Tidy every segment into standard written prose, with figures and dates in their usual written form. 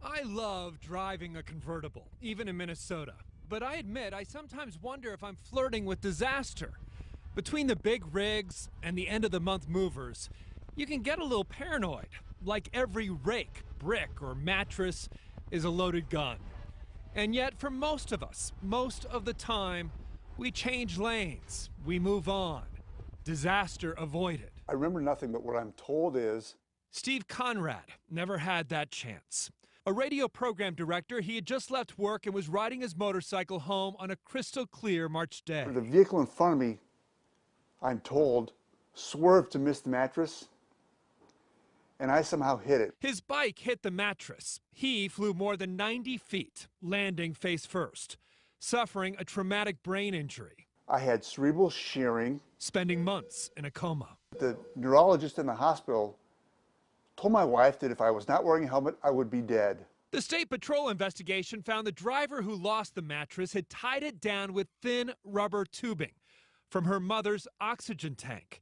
I love driving a convertible, even in Minnesota. But I admit I sometimes wonder if I'm flirting with disaster. Between the big rigs and the end-of-the-month movers, you can get a little paranoid, like every rake, brick, or mattress is a loaded gun. And yet, for most of us, most of the time, we change lanes, we move on. Disaster avoided. I remember nothing, but what I'm told is... Steve Conrad never had that chance. A radio program director, he had just left work and was riding his motorcycle home on a crystal clear March day. The vehicle in front of me, I'm told, swerved to miss the mattress, and I somehow hit it. His bike hit the mattress. He flew more than 90 feet, landing face first, suffering a traumatic brain injury. I had cerebral shearing. Spending months in a coma. The neurologist in the hospital told my wife that if I was not wearing a helmet, I would be dead. The State Patrol investigation found the driver who lost the mattress had tied it down with thin rubber tubing from her mother's oxygen tank.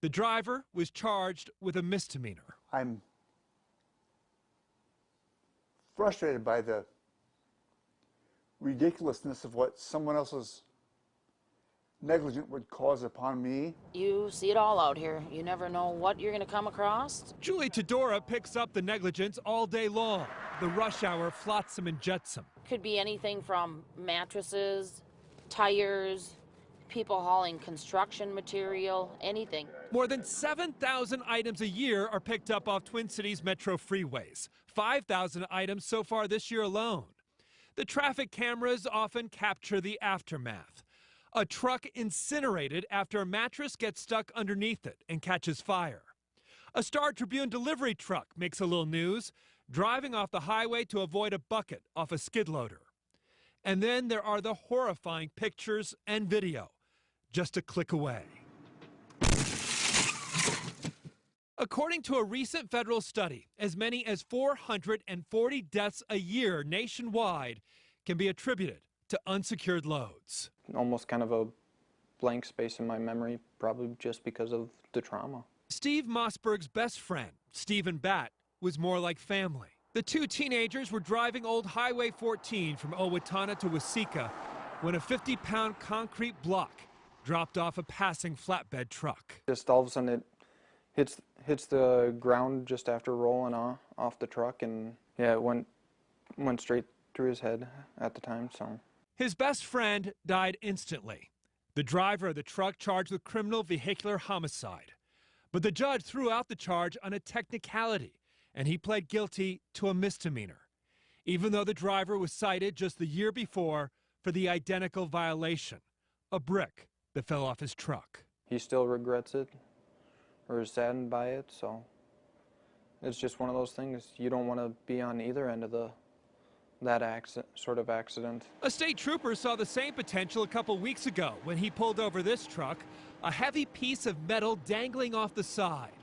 The driver was charged with a misdemeanor. I'm frustrated by the ridiculousness of what someone else's negligence would cause upon me. You see it all out here. You never know what you're going to come across. Julie Todora picks up the negligence all day long. The rush hour flotsam and jetsam. Could be anything from mattresses, tires, people hauling construction material, anything. More than 7,000 items a year are picked up off Twin Cities metro freeways. 5,000 items so far this year alone. The traffic cameras often capture the aftermath. A truck incinerated after a mattress gets stuck underneath it and catches fire. A Star Tribune delivery truck makes a little news, driving off the highway to avoid a bucket off a skid loader. And then there are the horrifying pictures and video, just a click away. According to a recent federal study, as many as 440 deaths a year nationwide can be attributed to unsecured loads. Almost kind of a blank space in my memory, probably just because of the trauma. Steve Mossberg's best friend, Stephen Batt, was more like family. The two teenagers were driving old Highway 14 from Owatonna to Waseca when a 50-pound concrete block dropped off a passing flatbed truck. Just all of a sudden it hits the ground just after rolling off the truck, and yeah, it went straight through his head at the time, so. His best friend died instantly. The driver of the truck charged with criminal vehicular homicide. But the judge threw out the charge on a technicality, and he pled guilty to a misdemeanor, even though the driver was cited just the year before for the identical violation, a brick that fell off his truck. He still regrets it or is saddened by it, so it's just one of those things. You don't want to be on either end of that sort of accident. A state trooper saw the same potential a couple weeks ago when he pulled over this truck, a heavy piece of metal dangling off the side.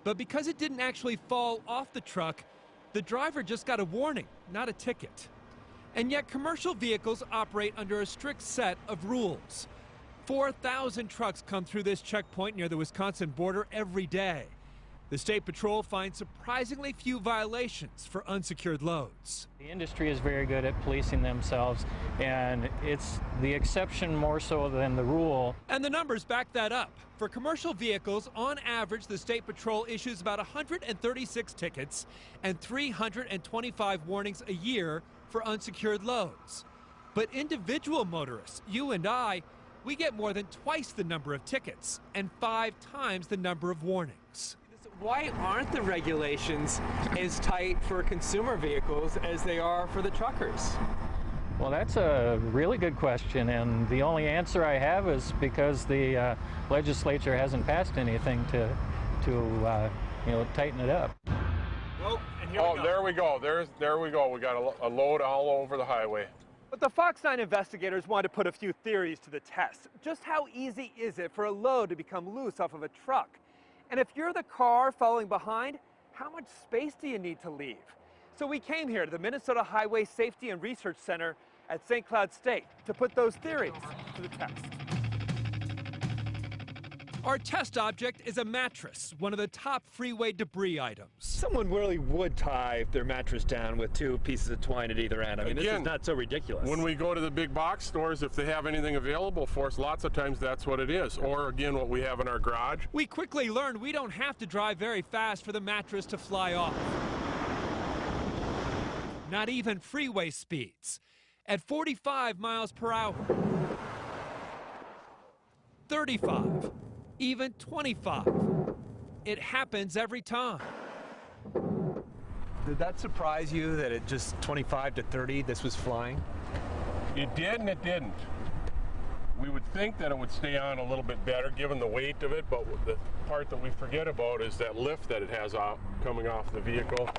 But because it didn't actually fall off the truck, the driver just got a warning, not a ticket. And yet commercial vehicles operate under a strict set of rules. 4,000 trucks come through this checkpoint near the Wisconsin border every day. The State Patrol finds surprisingly few violations for unsecured loads. The industry is very good at policing themselves, and it's the exception more so than the rule. And the numbers back that up. For commercial vehicles, on average, the State Patrol issues about 136 tickets and 325 warnings a year for unsecured loads. But individual motorists, you and I, we get more than twice the number of tickets and 5 times the number of warnings. Why aren't the regulations as tight for consumer vehicles as they are for the truckers? Well, that's a really good question, and the only answer I have is because the legislature hasn't passed anything to tighten it up. Oh, and here we go. There we go. There we go. We got a load all over the highway. But the Fox 9 investigators wanted to put a few theories to the test. Just how easy is it for a load to become loose off of a truck? And if you're the car following behind, how much space do you need to leave? So we came here to the Minnesota Highway Safety and Research Center at St. Cloud State to put those theories to the test. Our test object is a mattress, one of the top freeway debris items. Someone really would tie their mattress down with 2 pieces of twine at either end. I mean, this is Again, not so ridiculous. When we go to the big box stores, if they have anything available for us, lots of times that's what it is. Or again, what we have in our garage. We quickly learned we don't have to drive very fast for the mattress to fly off. Not even freeway speeds. At 45 miles per hour, 35, even 25. It happens every time. Did that surprise you that at just 25 to 30 this was flying? It did and it didn't. We would think that it would stay on a little bit better given the weight of it, but the part that we forget about is that lift that it has coming off the vehicle.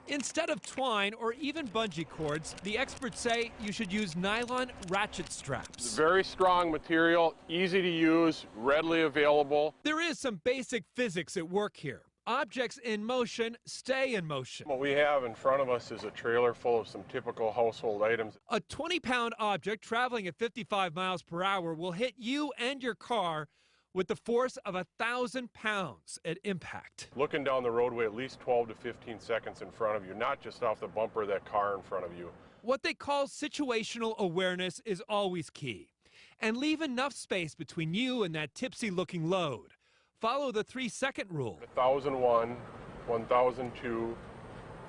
Instead of twine or even bungee cords, the experts say you should use nylon ratchet straps. Very strong material, easy to use, readily available. There is some basic physics at work here. Objects in motion stay in motion. What we have in front of us is a trailer full of some typical household items. A 20-pound object traveling at 55 miles per hour will hit you and your car with the force of 1,000 pounds at impact. Looking down the roadway at least 12 to 15 seconds in front of you, not just off the bumper of that car in front of you. What they call situational awareness is always key. And leave enough space between you and that tipsy-looking load. Follow the 3-second rule. 1001, 1002,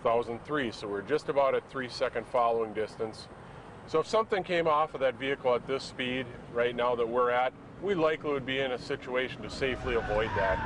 1003, so we're just about at 3-second following distance. So if something came off of that vehicle at this speed right now that we're at, we likely would be in a situation to safely avoid that.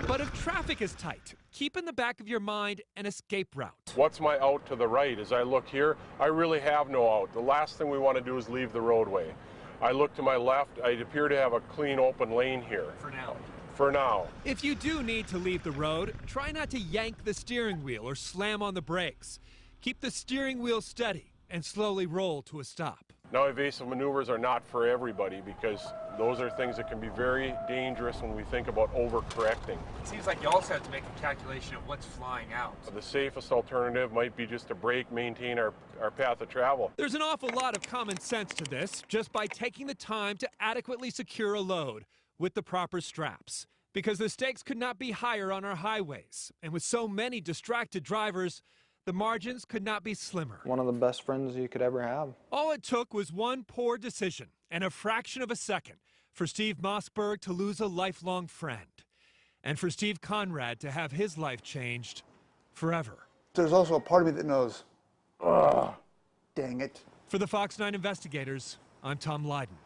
But if traffic is tight, keep in the back of your mind an escape route. What's my out to the right? As I look here, I really have no out. The last thing we want to do is leave the roadway. I look to my left, I appear to have a clean open lane here. For now. For now. If you do need to leave the road, try not to yank the steering wheel or slam on the brakes. Keep the steering wheel steady and slowly roll to a stop. Now, evasive maneuvers are not for everybody because those are things that can be very dangerous when we think about overcorrecting. It seems like you also have to make a calculation of what's flying out. The safest alternative might be just to brake, maintain our path of travel. There's an awful lot of common sense to this just by taking the time to adequately secure a load with the proper straps. Because the stakes could not be higher on our highways. And with so many distracted drivers, the margins could not be slimmer. One of the best friends you could ever have. All it took was one poor decision and a fraction of a second for Steve Mossberg to lose a lifelong friend and for Steve Conrad to have his life changed forever. There's also a part of me that knows, ugh, dang it. For the Fox 9 investigators, I'm Tom Lydon.